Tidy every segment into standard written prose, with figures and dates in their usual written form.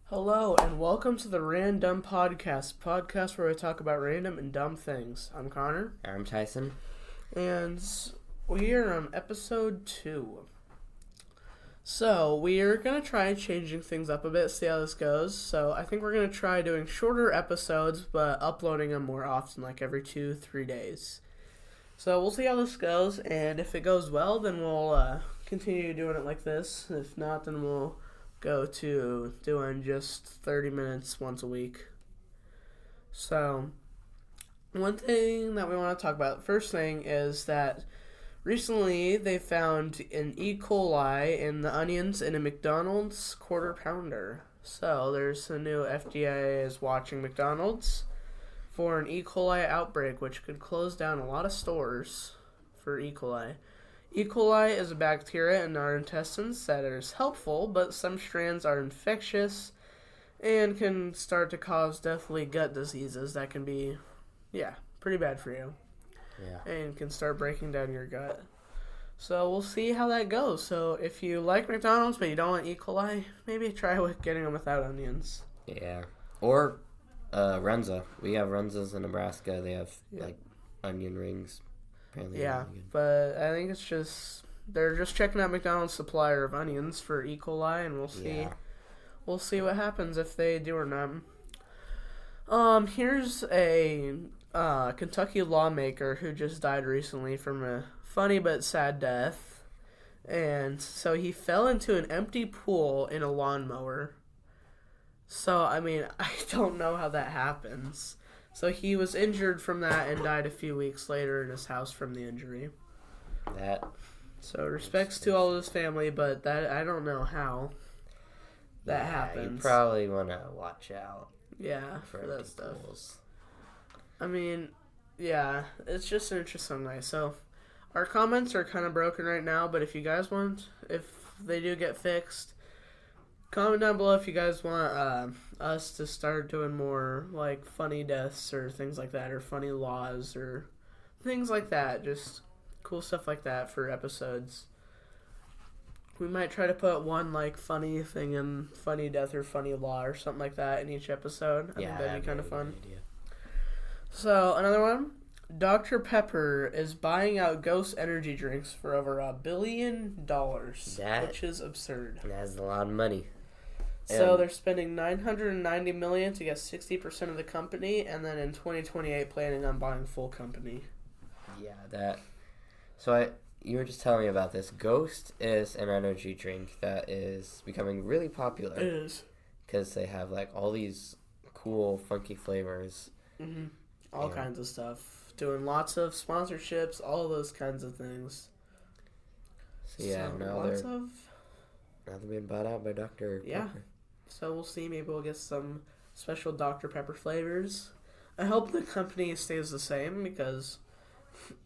Hello and welcome to the Random podcast where we talk about random and dumb things. I'm Connor. I'm Tyson. And we are on episode 2. So we are going to try changing things up a bit, see how this goes. So I think we're going to try doing shorter episodes, but uploading them more often, like every 2-3 days. So we'll see how this goes, and if it goes well, then we'll continue doing it like this. If not, then we'll go to doing just 30 minutes once a week. So, one thing that we want to talk about, first thing, is that recently they found an E. coli in the onions in a McDonald's quarter pounder. So, there's a new FDA is watching McDonald's for an E. coli outbreak, which could close down a lot of stores for E. coli. E. coli is a bacteria in our intestines that is helpful, but some strands are infectious and can start to cause deathly gut diseases that can be, pretty bad for you. Yeah. And can start breaking down your gut. So we'll see how that goes. So if you like McDonald's but you don't want E. coli, maybe try with getting them without onions. Yeah. Or Runza. We have Runzas in Nebraska. They have, onion rings. Apparently Yeah, but I think it's just they're just checking out McDonald's supplier of onions for E. coli, and we'll see. Yeah. We'll see what happens if they do or not. Here's a Kentucky lawmaker who just died recently from a funny but sad death, and so he fell into an empty pool in a lawnmower. So I mean, I don't know how that happens. So he was injured from that and died a few weeks later in his house from the injury. So respects to all of his family, but that I don't know how that happens. You probably want to watch out. Yeah, for that stuff. pools. I mean, yeah, it's just an interesting way. So our comments are kind of broken right now, but if you guys want, if they do get fixed, comment down below if you guys want us to start doing more like funny deaths or things like that, or funny laws or things like that. Just cool stuff like that for episodes. We might try to put one like funny thing in funny death or funny law or something like that in each episode. I think that'd be kind of fun. So another one, Dr. Pepper is buying out Ghost energy drinks for over $1 billion, which is absurd. That's a lot of money. So they're spending $990 million to get 60% of the company, and then in 2028 planning on buying full company. Yeah, you were just telling me about this. Ghost is an energy drink that is becoming really popular. It is. Because they have like all these cool, funky flavors. Mm-hmm. All kinds of stuff. Doing lots of sponsorships, all those kinds of things. So now they're being bought out by Dr. Pepper. Yeah. So we'll see. Maybe we'll get some special Dr. Pepper flavors. I hope the company stays the same because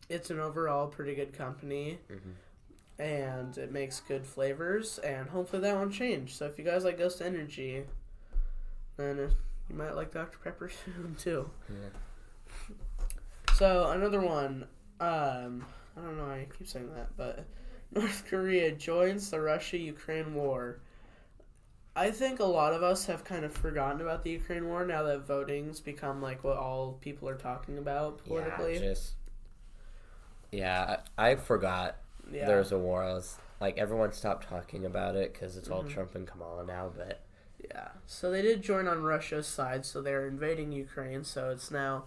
it's an overall pretty good company. Mm-hmm. And it makes good flavors. And hopefully that won't change. So if you guys like Ghost Energy, then you might like Dr. Pepper soon too. Yeah. So another one. I don't know why I keep saying that, but North Korea joins the Russia-Ukraine war. I think a lot of us have kind of forgotten about the Ukraine war now that voting's become like what all people are talking about politically. I forgot there was a war. I was like, everyone stopped talking about it because it's all Trump and Kamala now, but... Yeah, so they did join on Russia's side, so they're invading Ukraine, so it's now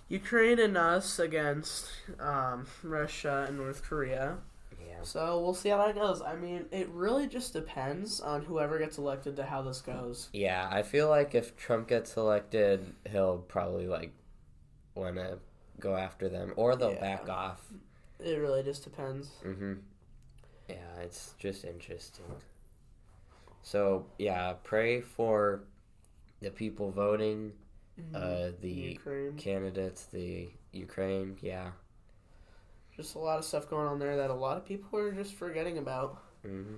Ukraine and us against Russia and North Korea. Yeah. So we'll see how that goes. I mean, it really just depends on whoever gets elected to how this goes. Yeah, I feel like if Trump gets elected, he'll probably want to go after them, or they'll back off. It really just depends. Mm-hmm. Yeah, it's just interesting. So, pray for the people voting, the Ukraine. Candidates, the Ukraine, Just a lot of stuff going on there that a lot of people are just forgetting about. Mm-hmm.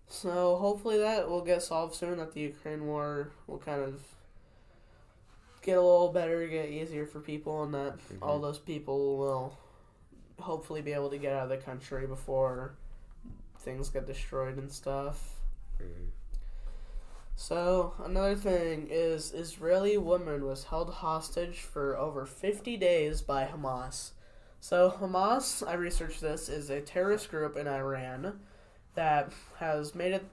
So hopefully that will get solved soon, that the Ukraine war will kind of get a little better, get easier for people, and that all those people will hopefully be able to get out of the country before things get destroyed and stuff. Mm-hmm. So, another thing is Israeli woman was held hostage for over 50 days by Hamas. So, Hamas, I researched this, is a terrorist group in Iran that has made it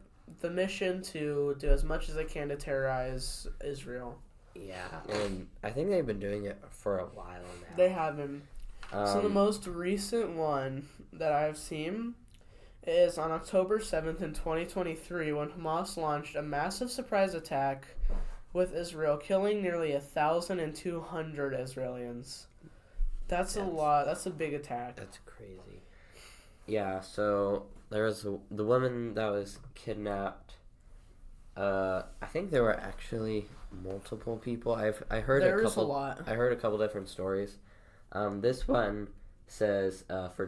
the mission to do as much as they can to terrorize Israel. Yeah, and I think they've been doing it for a while now. They have been. So, the most recent one that I've seen is on October 7th in 2023 when Hamas launched a massive surprise attack with Israel, killing nearly 1,200 Israelis. That's a lot. That's a big attack. That's crazy. Yeah, so there was the woman that was kidnapped. I think there were actually multiple people. I heard There a is a couple. lot. I heard a couple different stories. This one says for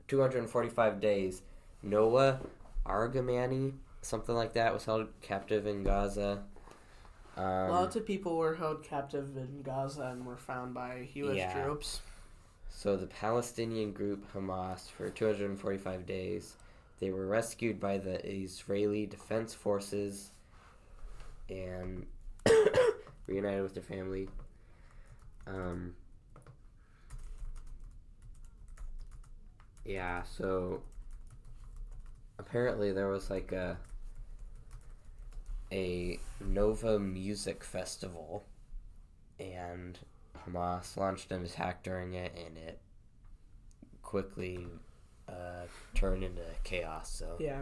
245 days, Noah Argamani, something like that, was held captive in Gaza. Lots of people were held captive in Gaza and were found by U.S. troops. So the Palestinian group Hamas, for 245 days, they were rescued by the Israeli Defense Forces and reunited with their family. Yeah, so apparently there was like a Nova music festival, and Hamas launched an attack during it, and it quickly turned into chaos. So yeah,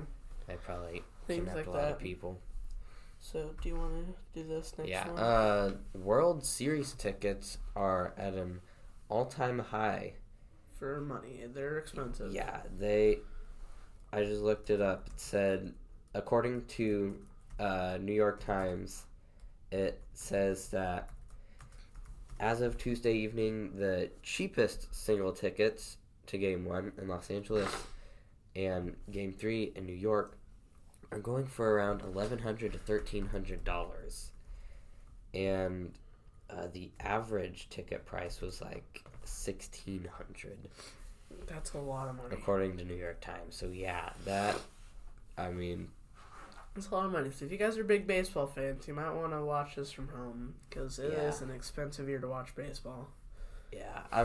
I probably things kidnapped like a lot that. of people. So, do you want to do this next one? Yeah, World Series tickets are at an all-time high. For money, they're expensive. Yeah, I just looked it up. It said, according to New York Times, it says that as of Tuesday evening, the cheapest single tickets to Game 1 in Los Angeles and Game 3 in New York are going for around $1,100 to $1,300. And the average ticket price was like $1,600. That's a lot of money. According to New York Times. So yeah, that's a lot of money. So if you guys are big baseball fans, you might want to watch this from home because it is an expensive year to watch baseball. Yeah, I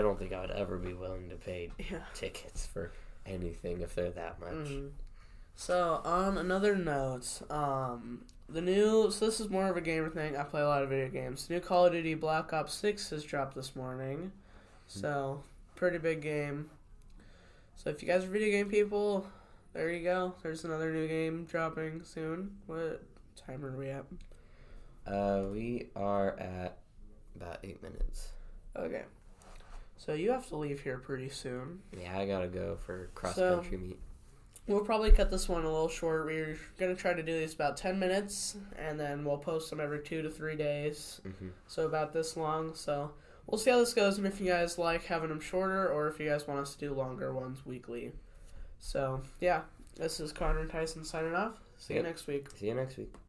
don't think I would ever be willing to pay tickets for anything if they're that much. Mm-hmm. So on another note, so this is more of a gamer thing. I play a lot of video games. The new Call of Duty Black Ops 6 has dropped this morning. So, pretty big game. So if you guys are video game people, there you go. There's another new game dropping soon. What time are we at? We are at about 8 minutes. Okay. So you have to leave here pretty soon. Yeah, I gotta go for cross-country meet. We'll probably cut this one a little short. We're going to try to do these about 10 minutes, and then we'll post them every 2 to 3 days. Mm-hmm. So about this long. So we'll see how this goes, and if you guys like having them shorter, or if you guys want us to do longer ones weekly. So, yeah, this is Connor and Tyson signing off. See you next week. See you next week.